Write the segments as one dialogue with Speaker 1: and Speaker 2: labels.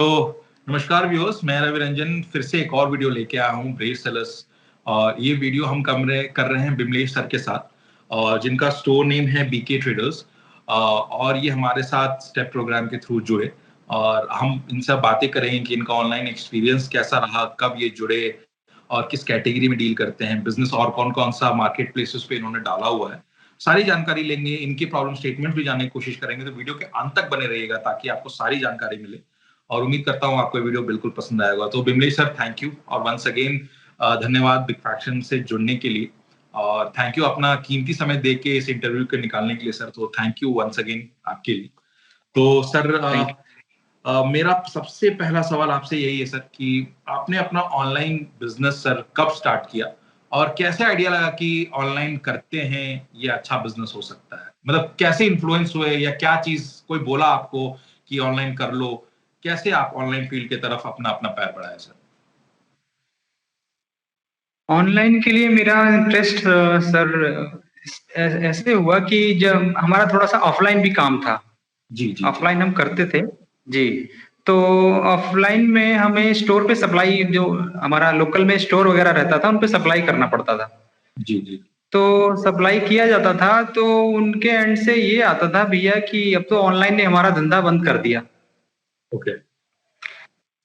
Speaker 1: तो नमस्कार व्यूअर्स, मैं रवि रंजन फिर से एक और वीडियो लेके आया हूँ ब्रेव सेलर्स। और ये वीडियो हम कर रहे हैं बिमलेश सर के साथ, और जिनका स्टोर नेम है बीके ट्रेडर्स। और ये हमारे साथ स्टेप प्रोग्राम के थ्रू जुड़े, और हम इनसे बातें करेंगे कि इनका ऑनलाइन एक्सपीरियंस कैसा रहा, कब ये जुड़े और किस कैटेगरी में डील करते हैं बिजनेस, और कौन कौन सा मार्केट प्लेसेस पे इन्होंने डाला हुआ है। सारी जानकारी लेंगे, इनके प्रॉब्लम स्टेटमेंट भी जानने की कोशिश करेंगे। तो वीडियो के अंत तक बने रहिएगा ताकि आपको सारी जानकारी मिले, और उम्मीद करता हूँ आपको वीडियो बिल्कुल पसंद आएगा। तो बिमलेश सर, थैंक यू, और वंस अगेन धन्यवाद बिग फैक्शन से जुड़ने के लिए, और थैंक यू अपना कीमती समय दे के इस इंटरव्यू के निकालने के लिए सर। तो थैंक यू वंस अगेन आपके लिए। तो सर, मेरा सबसे पहला सवाल आपसे यही है सर कि आपने अपना ऑनलाइन बिजनेस सर कब स्टार्ट किया, और कैसे आइडिया लगा कि ऑनलाइन करते हैं ये अच्छा बिजनेस हो सकता है? मतलब कैसे इन्फ्लुएंस हुए, या क्या चीज कोई बोला आपको कि ऑनलाइन कर लो? कैसे आप ऑनलाइन फील्ड की तरफ अपना अपना पैर बढ़ाए सर?
Speaker 2: ऑनलाइन के लिए मेरा इंटरेस्ट सर ऐसे हुआ कि जब हमारा थोड़ा सा ऑफलाइन भी काम था।
Speaker 1: जी जी।
Speaker 2: ऑफलाइन हम करते थे जी। तो ऑफलाइन में हमें स्टोर पे सप्लाई, जो हमारा लोकल में स्टोर वगैरह रहता था, उन पे सप्लाई करना पड़ता था।
Speaker 1: जी जी।
Speaker 2: तो सप्लाई किया जाता था, तो उनके एंड से ये आता था भैया कि अब तो ऑनलाइन ने हमारा धंधा बंद कर दिया।
Speaker 1: ओके।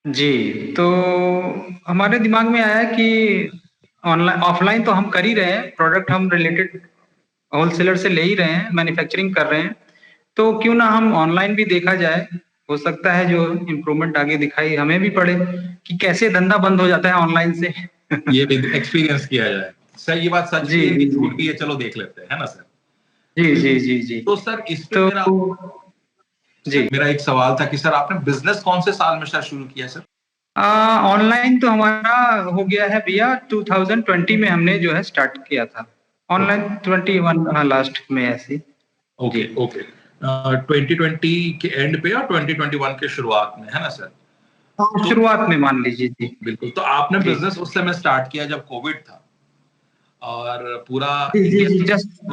Speaker 2: जी। तो हमारे दिमाग में आया कि ऑनलाइन ऑफलाइन तो हम कर ही रहे हैं, प्रोडक्ट हम रिलेटेड होलसेलर से ले ही रहे हैं, मैन्युफैक्चरिंग कर रहे हैं, तो क्यों ना हम ऑनलाइन भी देखा जाए। हो सकता है जो इम्प्रूवमेंट आगे दिखाई हमें भी पड़े कि कैसे धंधा बंद हो जाता है ऑनलाइन से।
Speaker 1: ये भी एक्सपीरियंस किया जाए। सर, ये बात सच
Speaker 2: जी
Speaker 1: भी है
Speaker 2: जी
Speaker 1: कि
Speaker 2: जी
Speaker 1: झूठ भी है, चलो देख लेते हैं, है ना सर?
Speaker 2: जी जी जी जी।
Speaker 1: तो सर इस पे
Speaker 2: तो जी,
Speaker 1: मेरा एक सवाल था कि सर आपने बिजनेस कौन से साल में सर शुरू किया सर?
Speaker 2: ऑनलाइन तो हमारा हो गया है भैया 2020 में हमने जो है स्टार्ट किया था ऑनलाइन। 21 हाँ, लास्ट में ऐसी। जी
Speaker 1: ओके ओके। 2020 के एंड पे और 2021 के शुरुआत में, है ना सर? तो
Speaker 2: शुरुआत में मान लीजिए। जी
Speaker 1: बिल्कुल, तो आपने
Speaker 2: जी
Speaker 1: बिजनेस उस समय स्टार्ट किया जब कोविड था, और पूरा
Speaker 2: जी जी
Speaker 1: इंडिया
Speaker 2: जी जस्ट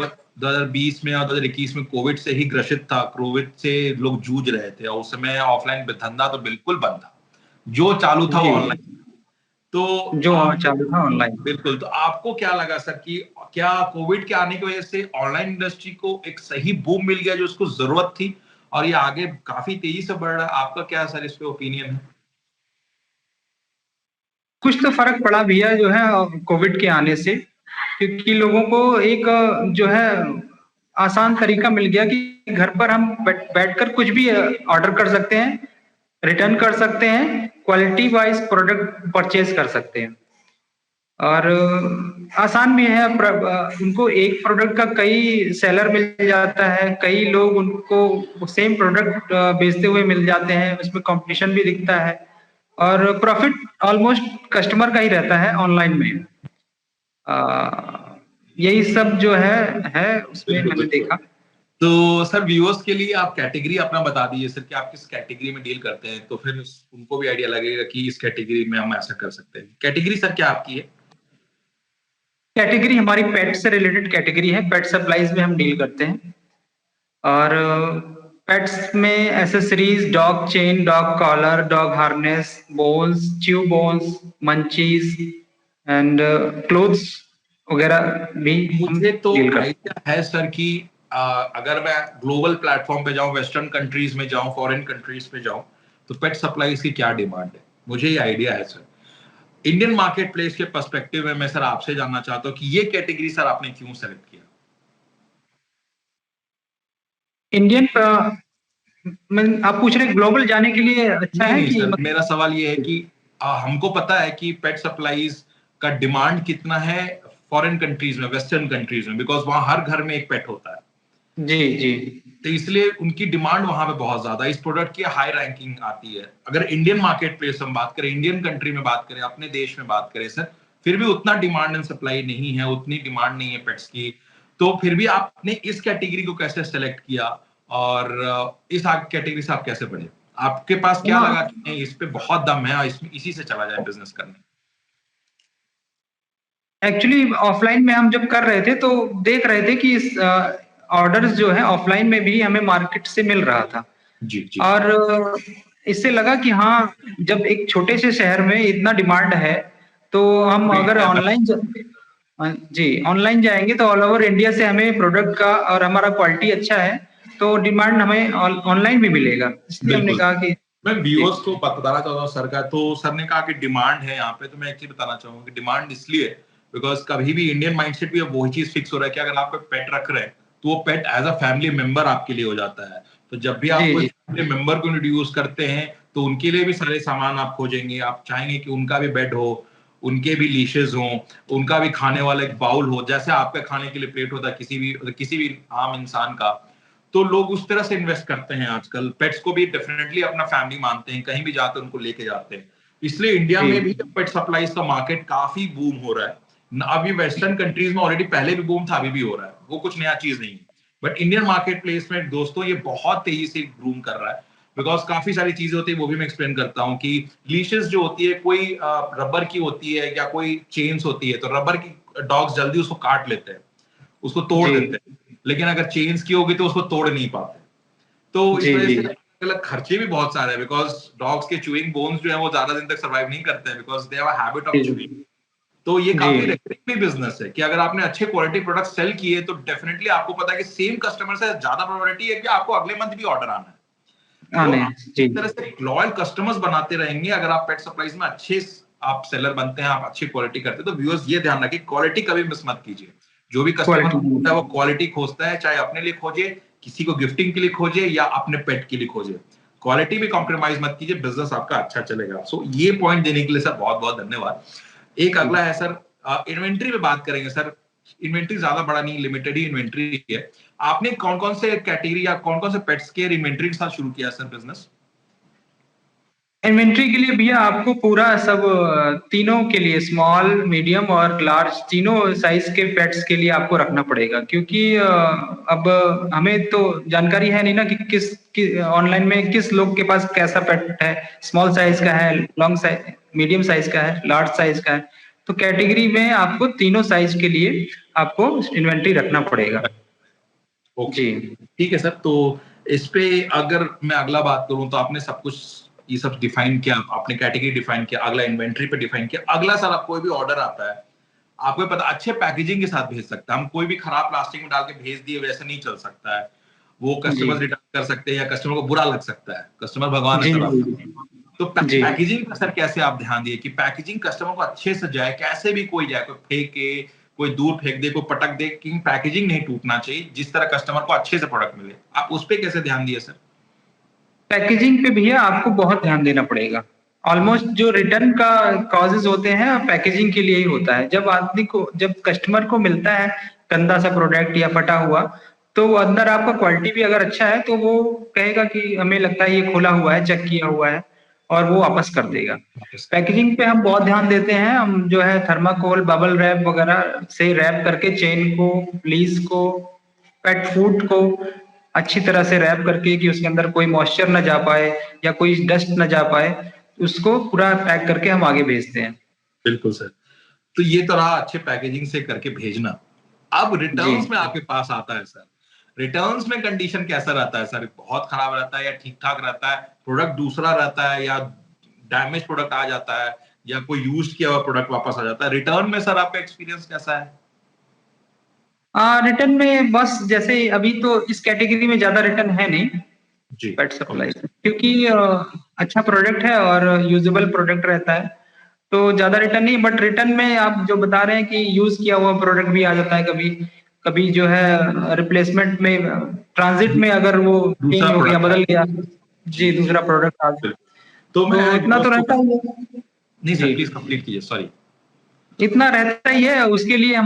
Speaker 1: 2020 में और 2021 में कोविड से ही ग्रसित था। कोविड से लोग जूझ रहे थे, और उस समय ऑफलाइन धंधा तो बिल्कुल बंद था, जो चालू था वो
Speaker 2: जी
Speaker 1: ऑनलाइन। तो
Speaker 2: जो
Speaker 1: आपको
Speaker 2: चालू था ऑनलाइन।
Speaker 1: बिल्कुल, तो आपको क्या लगा सर कि क्या कोविड के आने की वजह से ऑनलाइन इंडस्ट्री को एक सही बूम मिल गया जो उसको जरूरत थी, और ये आगे काफी तेजी से बढ़ रहा है? आपका क्या सर इस पे ओपिनियन है?
Speaker 2: कुछ तो फर्क पड़ा भैया जो है कोविड के आने से, क्योंकि लोगों को एक जो है आसान तरीका मिल गया कि घर पर हम बैठकर कुछ भी ऑर्डर कर सकते हैं, रिटर्न कर सकते हैं, क्वालिटी वाइज प्रोडक्ट परचेज कर सकते हैं, और आसान भी है। उनको एक प्रोडक्ट का कई सेलर मिल जाता है, कई लोग उनको सेम प्रोडक्ट बेचते हुए मिल जाते हैं, उसमें कंपटीशन भी दिखता है, और प्रॉफिट ऑलमोस्ट कस्टमर का ही रहता है ऑनलाइन में। यही सब जो है उसमें
Speaker 1: बिल्कुल
Speaker 2: मैंने
Speaker 1: बिल्कुल।
Speaker 2: देखा।
Speaker 1: तो सर व्यूअर्स के लिए आप कैटेगरी अपना बता दीजिए सर कि आप किस कैटेगरी में डील करते हैं, तो फिर उनको भी आइडिया लगेगा कि इस कैटेगरी में हम ऐसा कर सकते हैं। कैटेगरी सर क्या आपकी है?
Speaker 2: कैटेगरी हमारी पेट से रिलेटेड कैटेगरी है, पेट सप्लाईज में हम डील करते हैं, और पेट्स में accessories, dog chain, dog collar, dog harness, bones, chew bones, munchies and clothes वगैरह भी हम
Speaker 1: मुझे तो
Speaker 2: डील करते हैं।
Speaker 1: आइडिया है सर कि अगर मैं ग्लोबल प्लेटफॉर्म पे जाऊं, वेस्टर्न कंट्रीज में जाऊं, फॉरेन कंट्रीज पे जाऊं, तो पेट सप्लाईज की क्या डिमांड है, मुझे ये आइडिया है सर। इंडियन मार्केट प्लेस के पर्सपेक्टिव में मैं सर आपसे जानना चाहता हूं कि ये कैटेगरी सर आपने क्यों सेलेक्ट किया?
Speaker 2: इंडियन आप पूछ रहे ग्लोबल जाने के लिए अच्छा
Speaker 1: नहीं
Speaker 2: है
Speaker 1: नहीं
Speaker 2: कि
Speaker 1: सर,
Speaker 2: मतलब?
Speaker 1: मेरा सवाल ये है कि हमको पता है कि पेट सप्लाईज का डिमांड कितना है फॉरेन कंट्रीज में, वेस्टर्न कंट्रीज में, बिकॉज वहां हर घर में एक पेट होता है।
Speaker 2: जी जी
Speaker 1: तो इसलिए उनकी डिमांड वहां पे बहुत ज्यादा है, इस प्रोडक्ट की हाई रैंकिंग आती है। अगर इंडियन मार्केट प्लेस हम बात करें, इंडियन कंट्री में बात करें, अपने देश में बात करें सर, फिर भी उतना डिमांड एंड सप्लाई नहीं है, उतनी डिमांड नहीं है पेट्स की। तो फिर भी आपने इस कैटेगरी को कैसे सेलेक्ट किया, और इस कैटेगरी से आप कैसे बढ़े? आपके पास क्या लगा कि नहीं, इस पे बहुत दम है और इसमें इसी से चला जाए बिजनेस करने?
Speaker 2: एक्चुअली ऑफलाइन में हम जब कर रहे थे तो देख रहे थे कि इस ऑर्डर्स जो है ऑफलाइन में भी हमें मार्केट से मिल रहा था,
Speaker 1: जी जी।
Speaker 2: और इससे लगा कि हाँ, जब एक छोटे से शहर में इतना डिमांड है, तो हम अगर जी, ऑनलाइन जाएँगे तो ऑल ओवर इंडिया से हमें प्रोडक्ट का और हमारा क्वालिटी अच्छा है, तो डिमांड हमें ऑनलाइन भी मिलेगा। इसलिए हमने
Speaker 1: बिल्कुल।
Speaker 2: कहा कि
Speaker 1: मैं
Speaker 2: जी,
Speaker 1: व्यूअर्स को बताना चाहता हूँ सर का, तो सर ने कहा कि डिमांड है यहाँ पे, तो मैं एक चीज बताना चाहूंगा कि डिमांड इसलिए बिकॉज कभी भी इंडियन माइंडसेट भी अब वही चीज फिक्स हो रहा है कि अगर आप पेट रख रहे हैं तो वो पेट एज अ फैमिली मेंबर आपके लिए हो जाता है। तो जब भी आप
Speaker 2: जी,
Speaker 1: कोई
Speaker 2: जी,
Speaker 1: फैमिली मेंबर को इंट्रोड्यूस करते हैं तो उनके लिए भी सारे सामान आप खोजेंगे, आप चाहेंगे कि उनका भी बेड हो, उनके भी लीशेज हो, उनका भी खाने वाला एक बाउल हो, जैसे आपका खाने के लिए प्लेट होता है किसी भी आम इंसान का। तो लोग उस तरह से इन्वेस्ट करते हैं आजकल, पेट्स को भी डेफिनेटली अपना फैमिली मानते हैं, कहीं भी जाते हैं उनको लेके जाते हैं। इसलिए इंडिया में भी
Speaker 2: जी,
Speaker 1: पेट सप्लाईज का मार्केट काफी बूम हो रहा है। अभी वेस्टर्न कंट्रीज में ऑलरेडी पहले भी बूम था, अभी भी हो रहा है, वो कुछ नया चीज नहीं है। बट इंडियन मार्केट प्लेस में दोस्तों ये बहुत तेजी से बूम कर रहा है, बिकॉज काफी सारी चीजें होती है, वो भी मैं एक्सप्लेन करता हूँ कि लीशेस जो होती है कोई रबर की होती है या कोई चेन्स होती है, तो रबर की डॉग्स जल्दी उसको काट लेते हैं, उसको तोड़
Speaker 2: जी,
Speaker 1: देते हैं, लेकिन अगर चेन्स की होगी तो उसको तोड़ नहीं पाते। तो इस
Speaker 2: जी,
Speaker 1: वजह
Speaker 2: जी,
Speaker 1: से अलग खर्चे भी बहुत सारे हैं, बिकॉज डॉग्स के च्यूइंग बोन्स जो है वो ज्यादा दिन तक सर्वाइव नहीं करते हैं, because they have a habit of
Speaker 2: जी,
Speaker 1: च्यूइंग। तो ये
Speaker 2: जी,
Speaker 1: काफी रेकरिंग भी बिजनेस है कि अगर आपने अच्छे क्वालिटी प्रोडक्ट सेल किए तो डेफिनेटली आपको पता है कि सेम कस्टमर से ज्यादा प्रोबेबिलिटी है कि आपको अगले मंथ भी ऑर्डर आना है। तो
Speaker 2: आने
Speaker 1: आप
Speaker 2: जी,
Speaker 1: इस तरह से लॉयल कस्टमर्स बनाते रहेंगे अगर आप पेट सप्लाईज में अच्छे आप सेलर बनते हैं, आप अच्छी क्वालिटी करते हैं। तो व्यूअर्स ये ध्यान रखिए, क्वालिटी कभी मिस मत कीजिए। जो भी कस्टमर
Speaker 2: क्वालिटी
Speaker 1: होता है वो क्वालिटी खोजता है, चाहे अपने लिए खोजे, किसी को गिफ्टिंग के लिए खोजे या अपने पेट के लिए खोजे। क्वालिटी में कॉम्प्रोमाइज मत कीजिए, बिजनेस आपका अच्छा चलेगा। सो ये पॉइंट देने के लिए सर बहुत बहुत धन्यवाद। एक
Speaker 2: जी।
Speaker 1: अगला है सर, इन्वेंट्री में बात करेंगे सर। इन्वेंट्री ज्यादा बड़ा नहीं, लिमिटेड ही इन्वेंट्री है। आपने कौन कौन से कैटेगरी या कौन कौन से पेट्स के इन्वेंट्री के साथ शुरू किया सर बिजनेस?
Speaker 2: इन्वेंट्री के लिए भैया आपको पूरा सब तीनों के लिए स्मॉल, मीडियम और लार्ज तीनों साइज के पेट्स के लिए आपको रखना पड़ेगा, क्योंकि अब हमें तो जानकारी है नहीं ना कि ऑनलाइन में किस लोग के पास कैसा पेट है, स्मॉल साइज का है, लॉन्ग साइज, मीडियम साइज का है, लार्ज साइज का है। तो कैटेगरी में आपको तीनों साइज के लिए आपको इन्वेंट्री रखना पड़ेगा।
Speaker 1: ओके,
Speaker 2: जी,
Speaker 1: ठीक है सर। तो इस पे अगर मैं अगला बात करूं तो आपने सब कुछ ये सब डिफाइन किया, आपने कैटेगरी डिफाइन किया, अगला इन्वेंट्री पे डिफाइन किया। अगला सर, आप कोई भी ऑर्डर आता है, आपको पता अच्छे पैकेजिंग के साथ भेज सकता है। हम कोई भी खराब प्लास्टिक में डाल के भेज दिए वैसे नहीं चल सकता है। वो
Speaker 2: जी,
Speaker 1: कस्टमर रिटर्न कर सकते हैं या कस्टमर को बुरा लग सकता है, कस्टमर भगवान है
Speaker 2: जी,
Speaker 1: सर
Speaker 2: जी,
Speaker 1: आपका। तो
Speaker 2: जी।
Speaker 1: पैकेजिंग का सर कैसे आप ध्यान दिए कि पैकेजिंग कस्टमर को अच्छे से जाए, कैसे भी कोई जाए, कोई फेंके, कोई दूर फेंक दे, कोई पटक दे, कि पैकेजिंग नहीं टूटना चाहिए, जिस तरह कस्टमर को अच्छे से प्रोडक्ट मिले। आप उस पे कैसे ध्यान दिए सर?
Speaker 2: पैकेजिंग पे भैया आपको बहुत ध्यान देना पड़ेगा। ऑलमोस्ट जो रिटर्न का कॉजेज़ होते हैं पैकेजिंग के लिए ही होता है। जब कस्टमर को मिलता है गंदा सा प्रोडक्ट या फटा हुआ, तो वो अंदर आपका क्वालिटी भी अगर अच्छा है तो वो कहेगा कि हमें लगता है ये खुला हुआ है, चेक किया हुआ है, और वो वापस कर देगा।
Speaker 1: वापस कर।
Speaker 2: पैकेजिंग पे हम बहुत ध्यान देते हैं। हम जो है थर्माकोल, बबल रैप वगैरह से रैप करके चेन को, फ्लीस को, पेट फूड को अच्छी तरह से रैप करके कि उसके अंदर कोई मॉइस्चर ना जा पाए या कोई डस्ट ना जा पाए, उसको पूरा पैक करके हम आगे भेजते हैं।
Speaker 1: बिल्कुल सर। तो ये तो रहा अच्छे पैकेजिंग से करके भेजना। अब
Speaker 2: जी।
Speaker 1: रिटर्न्स में आपके पास आता है सर। रिटर्न्स में कंडीशन कैसा रहता है सर? बहुत खराब रहता है या ठीक-ठाक रहता है? प्रोडक्ट दूसरा रहता है या डैमेज प्रोडक्ट आ जाता है या कोई यूज्ड किया हुआ प्रोडक्ट वापस आ जाता है? रिटर्न में सर आपका एक्सपीरियंस कैसा है?
Speaker 2: रिटर्न में बस जैसे अभी तो इस कैटेगरी में ज़्यादा रिटर्न है नहीं,
Speaker 1: जी,
Speaker 2: पेट सप्लाई
Speaker 1: ओके।
Speaker 2: से, क्योंकि अच्छा प्रोडक्ट है और यूजेबल प्रोडक्ट रहता है, तो ज़्यादा रिटर्न नहीं। बट रिटर्न में आप जो बता रहे हैं कि यूज़ किया हुआ प्रोडक्ट भी आ जाता है कभी, कभी जो है रिप्लेसमेंट में, ट्रांज़िट में अगर वो
Speaker 1: दूसरा
Speaker 2: चेंज हो गया,
Speaker 1: प्रोडक्ट
Speaker 2: बदल
Speaker 1: आया।
Speaker 2: गया।
Speaker 1: जी,
Speaker 2: जी, दूसरा प्रोडक्ट आ गया।
Speaker 1: बिल्कुल। तो मैं
Speaker 2: तो इतना तो
Speaker 1: व्यूअर्स को
Speaker 2: रहता ही है।
Speaker 1: नहीं सर,
Speaker 2: जी,
Speaker 1: प्लीज़ कंप्लीट कीजिए, सॉरी।
Speaker 2: इतना रहता ही है। उसके लिए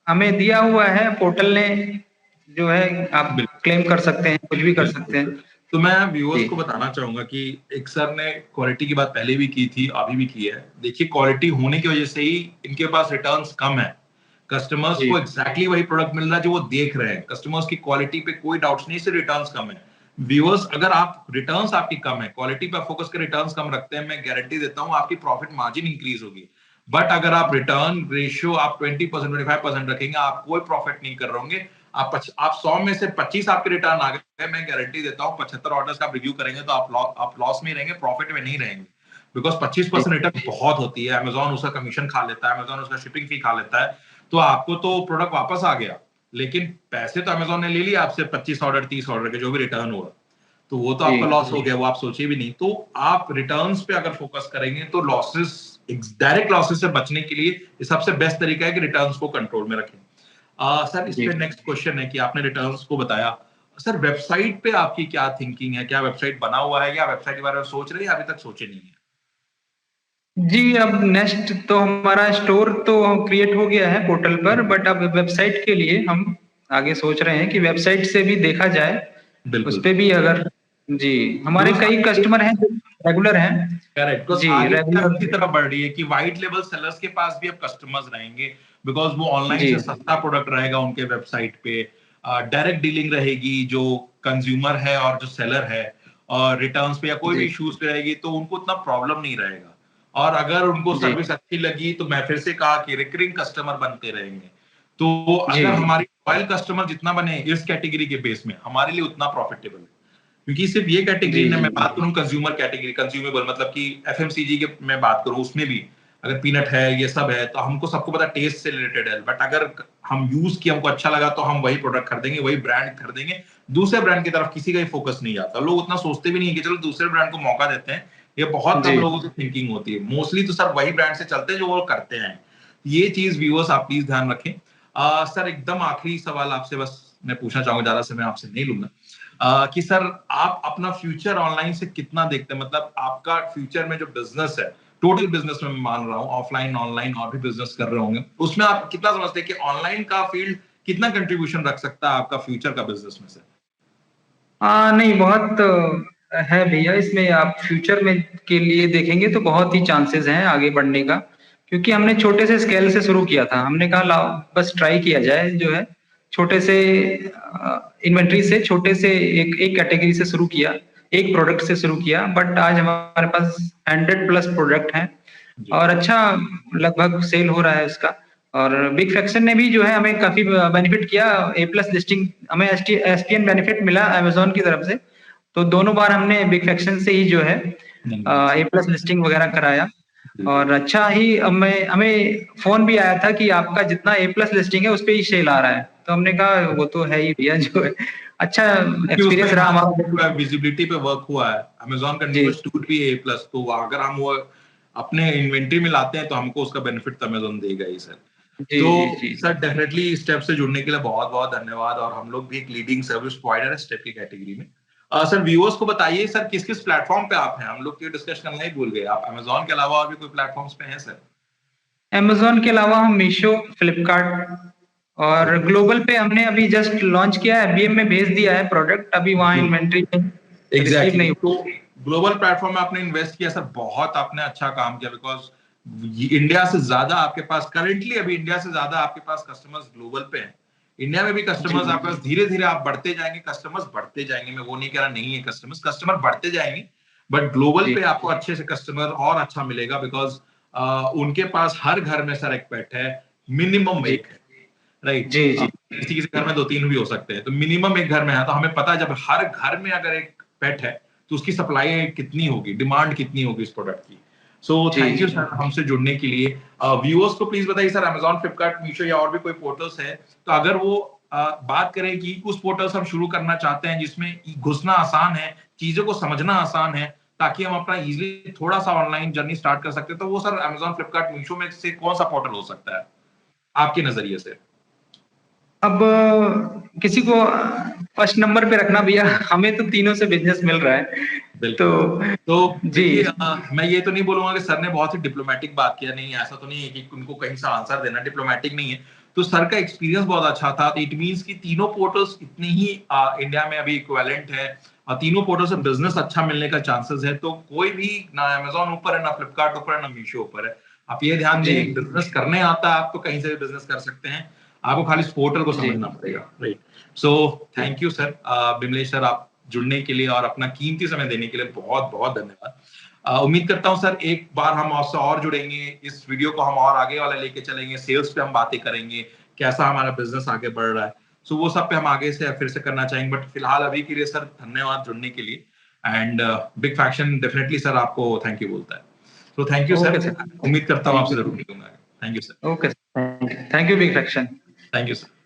Speaker 2: हमें दिया हुआ है पोर्टल ने, जो है आप
Speaker 1: बिल्कुल।
Speaker 2: क्लेम कर सकते हैं, कुछ भी कर
Speaker 1: बिल्कुल
Speaker 2: सकते
Speaker 1: सर।
Speaker 2: हैं।
Speaker 1: तो मैं व्यूअर्स
Speaker 2: जी,
Speaker 1: को बताना चाहूंगा कि एक सर ने क्वालिटी की बात पहले भी की थी, अभी भी की है। देखिए, क्वालिटी होने की वजह से ही इनके पास रिटर्न्स कम है। कस्टमर्स
Speaker 2: जी,
Speaker 1: को एग्जैक्टली वही प्रोडक्ट मिल रहा है जो वो देख रहे हैं। कस्टमर्स की क्वालिटी पे कोई डाउट्स नहीं, सिर्फ रिटर्न्स कम है। व्यूअर्स, अगर आप रिटर्न्स आपकी कम है, क्वालिटी पे फोकस कर रिटर्न्स कम रखते हैं, मैं गारंटी देता हूँ आपकी प्रॉफिट मार्जिन इंक्रीज होगी। बट अगर आप रिटर्न रेशियो आप 20% 25% रखेंगे, आप कोई प्रॉफिट नहीं कर रहे होंगे। आप 100 में से 25 आपके रिटर्न आ गए, मैं गारंटी देता हूँ 75 ऑर्डर्स का आप रिव्यू करेंगे तो आप लॉस में रहेंगे, प्रॉफिट में नहीं रहेंगे, बिकॉज 25% रिटर्न बहुत होती है। अमेजोन उसका कमीशन खा लेता है, अमेजोन उसका शिपिंग फी खा लेता है, तो आपको तो प्रोडक्ट वापस आ गया, लेकिन पैसे तो अमेजोन ने ले लिया आपसे 25 ऑर्डर 30 ऑर्डर के जो भी रिटर्न हुआ, तो वो तो आपका लॉस हो गया, वो आप सोचिए भी नहीं। तो आप रिटर्न्स पे अगर फोकस करेंगे तो लॉसेस, डायरेक्ट लॉसेस से बचने के लिए ये सबसे बेस्ट तरीका है कि रिटर्न्स को कंट्रोल में रखें। सर, इस पे नेक्स्ट क्वेश्चन है कि आपने रिटर्न्स को बताया, सर वेबसाइट पे आपकी क्या थिंकिंग है? क्या वेबसाइट बना हुआ है या वेबसाइट के बारे में सोच रहे हैं या अभी तक सोचे नहीं है?
Speaker 2: जी, अब नेक्स्ट तो हमारा स्टोर तो क्रिएट हो गया है पोर्टल पर, बट अब वेबसाइट के लिए हम आगे सोच रहे हैं कि वेबसाइट से भी देखा जाए, उस
Speaker 1: बिल्कुल।
Speaker 2: पे भी अगर जी, हमारे कई कस्टमर हैं जो रेगुलर हैं।
Speaker 1: करेक्ट, बिकॉज़
Speaker 2: जी,
Speaker 1: आगे
Speaker 2: रेगुलर
Speaker 1: की तरफ बढ़ रही है कि व्हाइट लेबल सेलर्स के पास भी अब कस्टमर्स रहेंगे, बिकॉज़ वो ऑनलाइन
Speaker 2: जी,
Speaker 1: से सस्ता प्रोडक्ट रहेगा उनके वेबसाइट पे, डायरेक्ट डीलिंग रहेगी जो कंज्यूमर है और जो सेलर है, और रिटर्न्स पे या कोई भी
Speaker 2: जी,
Speaker 1: इश्यूज पे रहेगी तो उनको उतना प्रॉब्लम नहीं रहेगा। और अगर उनको
Speaker 2: जी,
Speaker 1: सर्विस अच्छी लगी तो मैं फिर से कहा कि रिकरिंग कस्टमर बनते रहेंगे। तो
Speaker 2: जी,
Speaker 1: अगर हमारी लॉयल कस्टमर जितना बने इस कैटेगरी के बेस में, हमारे लिए उतना प्रॉफिटेबल है। क्योंकि सिर्फ ये कैटेगरी
Speaker 2: जी,
Speaker 1: ने,
Speaker 2: जी,
Speaker 1: मैं बात करूं कंज्यूमर कैटेगरी, कंज्यूमेबल मतलब कि एफएमसीजी के मैं बात करूं, उसमें भी अगर पीनट है ये सब है तो हमको सबको पता टेस्ट से रिलेटेड है, बट अगर हम यूज किया हमको अच्छा लगा तो हम वही प्रोडक्ट खरीदेंगे, वही ब्रांड खरीदेंगे। दूसरे ब्रांड की तरफ किसी का ही फोकस नहीं जाता, लोग उतना सोचते भी नहीं है कि चलो दूसरे ब्रांड को मौका देते हैं। ये बहुत कम
Speaker 2: जी।
Speaker 1: लोगों की थिंकिंग होती है, मोस्टली तो सर वही ब्रांड से चलते हैं जो वो करते हैं। ये चीज व्यूअर्स आप प्लीज ध्यान रखें। सर एकदम आखिरी सवाल आपसे बस मैं पूछना चाहूंगा, ज्यादा समय आपसे नहीं लूंगा, कि सर आप अपना फ्यूचर ऑनलाइन से कितना देखते हैं? मतलब आपका फ्यूचर में जो बिजनेस है, टोटल बिजनेस में मैं मान रहा हूँ, ऑफलाइन ऑनलाइन और भी बिजनेस कर रहे होंगे, उसमें आप कितना समझते हैं कि ऑनलाइन का फील्ड कितना कंट्रीब्यूशन रख सकता है आपका फ्यूचर का बिजनेस में से?
Speaker 2: नहीं, बहुत है भैया, इसमें आप फ्यूचर में के लिए देखेंगे तो बहुत ही चांसेस हैं आगे बढ़ने का, क्योंकि हमने छोटे से स्केल से शुरू किया था। हमने कहा लाओ बस ट्राई किया जाए, जो है छोटे से इन्वेंट्री से, छोटे से एक एक कैटेगरी से शुरू किया, एक प्रोडक्ट से शुरू किया, बट आज हमारे पास 100 प्लस प्रोडक्ट हैं
Speaker 1: जी।
Speaker 2: और अच्छा लगभग सेल हो रहा है उसका। और बिग फ्रैक्शन ने भी जो है हमें काफी बेनिफिट किया, ए प्लस लिस्टिंग हमें एसपीएन बेनिफिट मिला अमेजोन की तरफ से, तो दोनों बार हमने बिग फ्रैक्शन से ही जो है ए प्लस लिस्टिंग वगैरह कराया।
Speaker 1: बिल्कुल।
Speaker 2: और अच्छा ही हमें हमें फोन भी आया था कि आपका जितना ए प्लस लिस्टिंग है उस पे ही सेल आ रहा है, तो हमने कहा वो तो है ही भैया, जो है अच्छा
Speaker 1: क्योंकि उसमें
Speaker 2: एक्सपीरियंस रहा हमारा।
Speaker 1: हमारा विजिबिलिटी पे वर्क हुआ है, अमेजोन का
Speaker 2: जी,
Speaker 1: न्यूएस्ट टूट भी है ए प्लस, तो अगर हम वो अपने इन्वेंटरी में लाते हैं तो हमको उसका बेनिफिट तो अमेजोन देगा ही सर।
Speaker 2: जी,
Speaker 1: तो
Speaker 2: जी, जी।
Speaker 1: सर डेफिनेटली इस स्टेप से जुड़ने के लिए बहुत बहुत धन्यवाद, और हम लोग भी एक लीडिंग सर्विस प्रोवाइडर है स्टेप की कैटेगरी में। सर व्यूअर्स को बताइए सर किस किस प्लेटफॉर्म पे आप हैं? हम लोग तो डिस्कस करना ही भूल गए, आप अमेजोन के अलावा और भी कोई प्लेटफॉर्म्स पे हैं सर?
Speaker 2: अमेज़न के अलावा हम मीशो, फ्लिपकार्ट और ग्लोबल पे हमने अभी जस्ट लॉन्च किया है, बीएम में भेज दिया है प्रोडक्ट, अभी वहाँ इन्वेंट्री में रिसीव
Speaker 1: एग्जैक्टली
Speaker 2: नहीं
Speaker 1: exactly.
Speaker 2: हुआ।
Speaker 1: तो ग्लोबल प्लेटफॉर्म में आपने इन्वेस्ट किया सर, बहुत आपने अच्छा काम किया, बिकॉज इंडिया से ज्यादा आपके पास करेंटली, अभी इंडिया से ज्यादा आपके पास कस्टमर्स ग्लोबल पे हैं। इंडिया में भी
Speaker 2: जी,
Speaker 1: कस्टमर्स आपके पास धीरे धीरे आप बढ़ते जाएंगे, कस्टमर्स बढ़ते जाएंगे, मैं वो नहीं कह रहा नहीं है, कस्टमर बढ़ते जाएंगे, बट ग्लोबल
Speaker 2: जी,
Speaker 1: पे आपको अच्छे से कस्टमर और अच्छा मिलेगा, बिकॉज उनके पास हर घर में सर एक पेट है, मिनिमम
Speaker 2: जी,
Speaker 1: एक है, राइट?
Speaker 2: जी, जी,
Speaker 1: किसी किसी घर में दो तीन भी हो सकते हैं, तो मिनिमम एक घर में है, तो हमें पता है जब हर घर में अगर एक पेट है तो उसकी सप्लाई कितनी होगी, डिमांड कितनी होगी इस प्रोडक्ट की। सो थैंक
Speaker 2: जी,
Speaker 1: यू सर हमसे जुड़ने के लिए। व्यूअर्स को प्लीज बताइए सर, अमेजोन, फ्लिपकार्ट, मीशो या और भी कोई पोर्टल्स है तो अगर वो बात करें कि उस पोर्टल से हम शुरू करना चाहते हैं जिसमें घुसना आसान है, चीजों को समझना आसान है, ताकि हम अपना इजीली थोड़ा सा ऑनलाइन जर्नी स्टार्ट कर सकते हैं, तो वो सर अमेजोन, फ्लिपकार्ट, मीशो में से कौन सा पोर्टल हो सकता है आपके नजरिए से?
Speaker 2: अब किसी को फर्स्ट नंबर पे रखना भैया, हमें तो तीनों से बिज़नेस मिल रहा है, तो
Speaker 1: बिल्कुल। तो
Speaker 2: जी,
Speaker 1: देखिए, मैं ये तो नहीं बोलूंगा कि सर ने बहुत ही डिप्लोमेटिक बात किया, नहीं ऐसा तो नहीं है कि उनको कहीं से आंसर देना डिप्लोमेटिक नहीं है। तो सर का एक्सपीरियंस बहुत अच्छा था, इट मींस कि तीनों पोर्टल्स इतनी ही इंडिया में अभी इक्विवेलेंट है, और तीनों पोर्टल से बिजनेस अच्छा मिलने का चांसेस है, तो कोई भी ना अमेजोन ऊपर है, ना फ्लिपकार्ट ऊपर है, ना मीशो ऊपर है। आप ये ध्यान
Speaker 2: जी,
Speaker 1: दें, बिजनेस करने आता है आप तो कहीं से भी बिजनेस कर सकते हैं, आपको खाली इस पोर्टल को
Speaker 2: जी,
Speaker 1: समझना पड़ेगा, right? So thank you sir, Bimlesh sir, आप जुड़ने के लिए और अपना कीमती समय देने के लिए बहुत बहुत धन्यवाद। उम्मीद करता हूं सर एक बार हम आपसे और जुड़ेंगे, इस वीडियो को हम और आगे वाला लेके चलेंगे, सेल्स पे हम बातें करेंगे, कैसा हमारा बिजनेस आगे बढ़ रहा है। सो वो सब पे हम आगे से फिर से करना चाहेंगे, बट फिलहाल अभी के लिए सर धन्यवाद जुड़ने के लिए। And big faction definitely sir आपको थैंक यू बोलता है। तो thank you
Speaker 2: okay
Speaker 1: sir,
Speaker 2: sir,
Speaker 1: उम्मीद करता हूँ आपसे जरूर मिलूंगा। Thank you sir.
Speaker 2: Okay, thank you big faction.
Speaker 1: Thank you sir.